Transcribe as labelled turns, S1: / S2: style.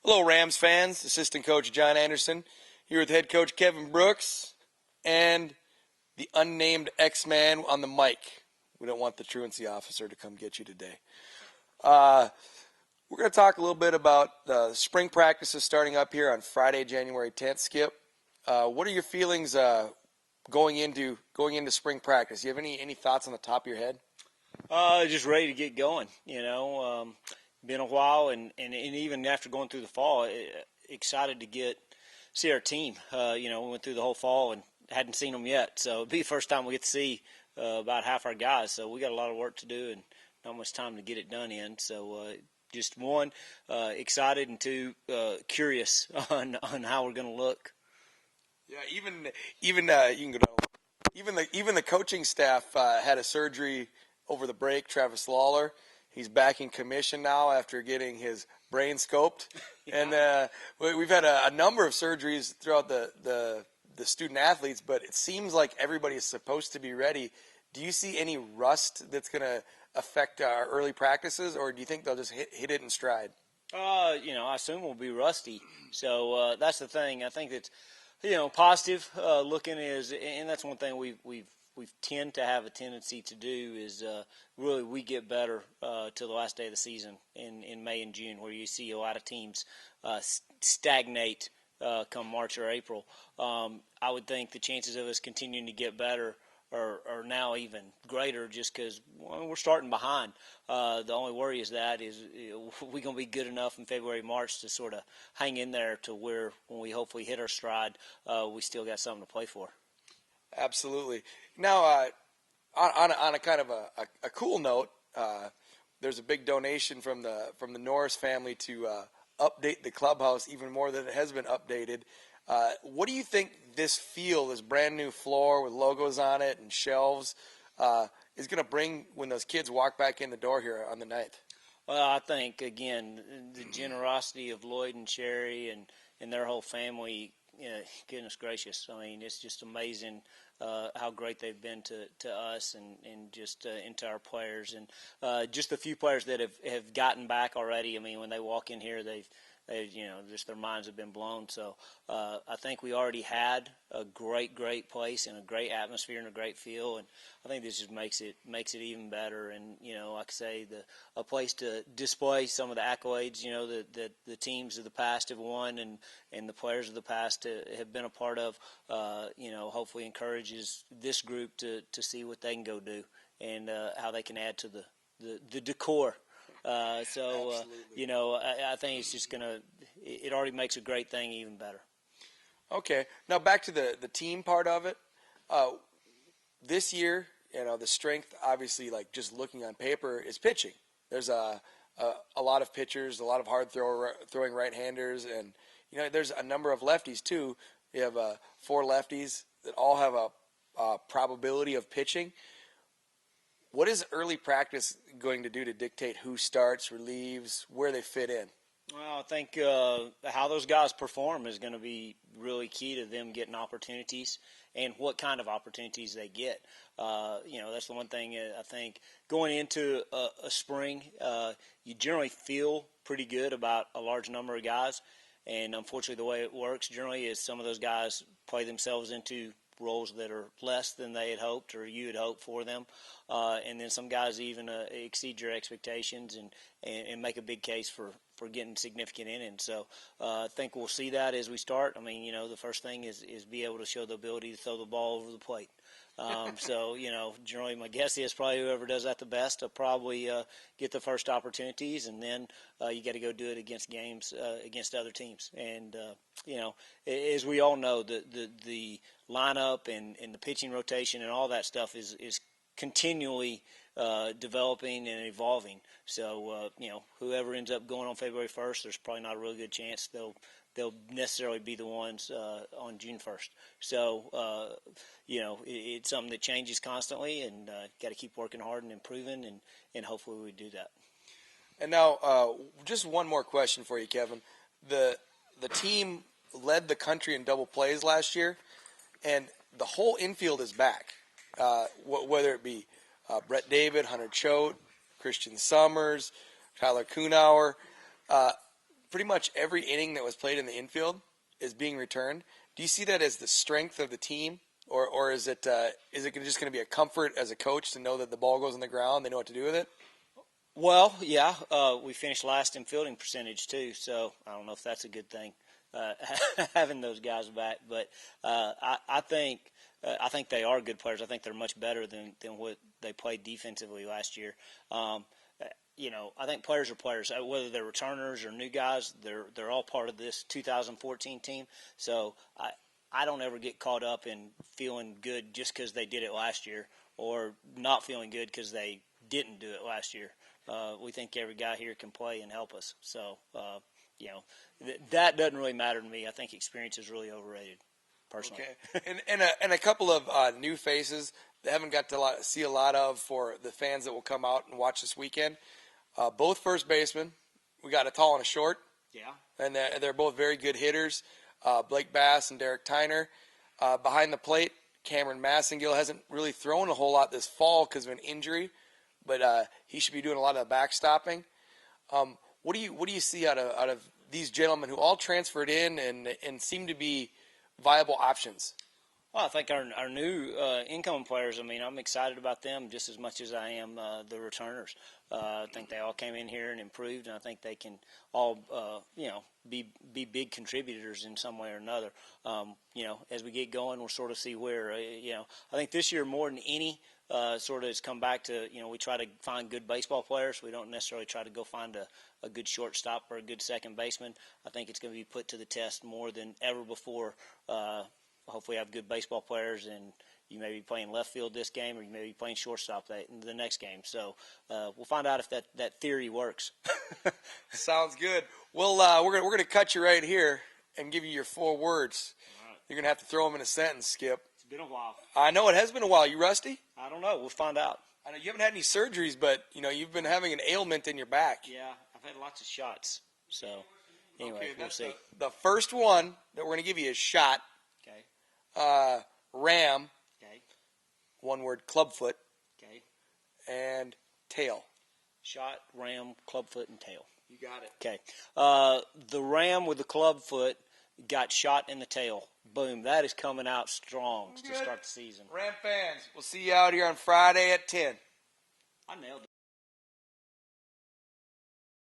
S1: Hello, Rams fans. Assistant Coach John Anderson here with Head Coach Kevin Brooks and the unnamed X-Man on the mic. We don't want the truancy officer to come get you today. We're going to talk a little bit about the spring practices starting up here on Friday, January 10th. Skip, what are your feelings going into spring practice? Do you have any thoughts on the top of your head?
S2: Just ready to get going. Been a while, and even after going through the fall, excited to see our team. We went through the whole fall and hadn't seen them yet, so it'll be the first time we get to see about half our guys. So we got a lot of work to do and not much time to get it done in. So just one, excited, and two, curious on how we're going to look.
S1: Yeah, even you can go down. Even the coaching staff had a surgery over the break. Travis Lawler. He's back in commission now after getting his brain scoped. Yeah. And we've had a number of surgeries throughout the student athletes, but it seems like everybody is supposed to be ready. Do you see any rust that's going to affect our early practices, or do you think they'll just hit it in stride?
S2: I assume we'll be rusty. So that's the thing. I think that's, positive looking is, and that's one thing we've tend to have a tendency to do is really we get better till the last day of the season in May and June, where you see a lot of teams stagnate come March or April. I would think the chances of us continuing to get better are now even greater just because we're starting behind. The only worry is we going to be good enough in February, March to sort of hang in there to where when we hopefully hit our stride, we still got something to play for.
S1: Absolutely. Now, on a kind of a cool note, there's a big donation from the Norris family to update the clubhouse even more than it has been updated. What do you think this brand new floor with logos on it and shelves, is going to bring when those kids walk back in the door here on the 9th?
S2: Well, I think, again, the generosity of Lloyd and Sherry and their whole family, goodness gracious. I mean, it's just amazing how great they've been to us and just into our players. And just the few players that have gotten back already, I mean, when they walk in here, they've just their minds have been blown. So I think we already had a great place and a great atmosphere and a great feel, and I think this just makes it even better. And like I say, a place to display some of the accolades that the teams of the past have won and the players of the past have been a part of. Hopefully encourages this group to see what they can go do and how they can add to the decor. I think it's just it already makes a great thing even better.
S1: Okay. Now back to the team part of it. This year, the strength, obviously, like just looking on paper, is pitching. There's a lot of pitchers, a lot of hard throwing right-handers, and, there's a number of lefties too. We have 4 lefties that all have a probability of pitching. What is early practice going to do to dictate who starts, relieves, where they fit in?
S2: Well, I think how those guys perform is going to be really key to them getting opportunities and what kind of opportunities they get. That's the one thing I think going into a spring, you generally feel pretty good about a large number of guys. And unfortunately, the way it works generally is some of those guys play themselves into roles that are less than they had hoped or you had hoped for them. And then some guys even exceed your expectations and make a big case for getting significant innings. So I think we'll see that as we start. I mean, the first thing is be able to show the ability to throw the ball over the plate. Generally my guess is probably whoever does that the best will probably get the first opportunities, and then you got to go do it against games against other teams. And as we all know, the lineup and the pitching rotation and all that stuff is continually developing and evolving. So whoever ends up going on February 1st, there's probably not a real good chance they'll necessarily be the ones on June 1st. So, it's something that changes constantly, and got to keep working hard and improving, and hopefully we do that.
S1: And now, just one more question for you, Kevin. The team led the country in double plays last year, and the whole infield is back, whether it be Brett David, Hunter Choate, Christian Summers, Tyler Kuhnauer. pretty much every inning that was played in the infield is being returned. Do you see that as the strength of the team, or is it just going to be a comfort as a coach to know that the ball goes on the ground, they know what to do with it?
S2: Well, yeah, we finished last in fielding percentage too, so I don't know if that's a good thing, having those guys back. But I think they are good players. I think they're much better than what they played defensively last year. I think players are players, whether they're returners or new guys. They're all part of this 2014 team. So I don't ever get caught up in feeling good just because they did it last year, or not feeling good because they didn't do it last year. We think every guy here can play and help us. So, that doesn't really matter to me. I think experience is really overrated, personally.
S1: Okay. And a couple of new faces that haven't got to see a lot of for the fans that will come out and watch this weekend. Both first basemen. We got a tall and a short.
S2: Yeah.
S1: And they're both very good hitters. Blake Bass and Derek Tyner. Behind the plate, Cameron Massengill hasn't really thrown a whole lot this fall because of an injury, but he should be doing a lot of the backstopping. What do you see out of these gentlemen who all transferred in and seem to be viable options?
S2: Well, I think our new incoming players, I'm excited about them just as much as I am the returners. I think they all came in here and improved, and I think they can all, be big contributors in some way or another. As we get going, we'll sort of see where, I think this year more than any, sort of has come back to, we try to find good baseball players. We don't necessarily try to go find a good shortstop or a good second baseman. I think it's going to be put to the test more than ever before. Hopefully have good baseball players, and you may be playing left field this game, or you may be playing shortstop the next game. So we'll find out if that theory works.
S1: Sounds good. Well, we're gonna cut you right here and give you your 4 words.
S2: Right.
S1: You're gonna have to throw them in a sentence, Skip.
S2: It's been a while.
S1: I know it has been a while. You rusty?
S2: I don't know. We'll find out.
S1: I know you haven't had any surgeries, but you've been having an ailment in your back.
S2: Yeah, I've had lots of shots. So anyway,
S1: Okay,
S2: we'll see.
S1: The first one that we're gonna give you is shot.
S2: Okay.
S1: Ram.
S2: Okay.
S1: One word, clubfoot.
S2: Okay.
S1: And tail.
S2: Shot, ram, clubfoot, and tail.
S1: You got it.
S2: Okay. The ram with the clubfoot got shot in the tail. Boom. That is coming out strong to start the season.
S1: Ram fans, we'll see you out here on Friday at 10.
S2: I nailed it.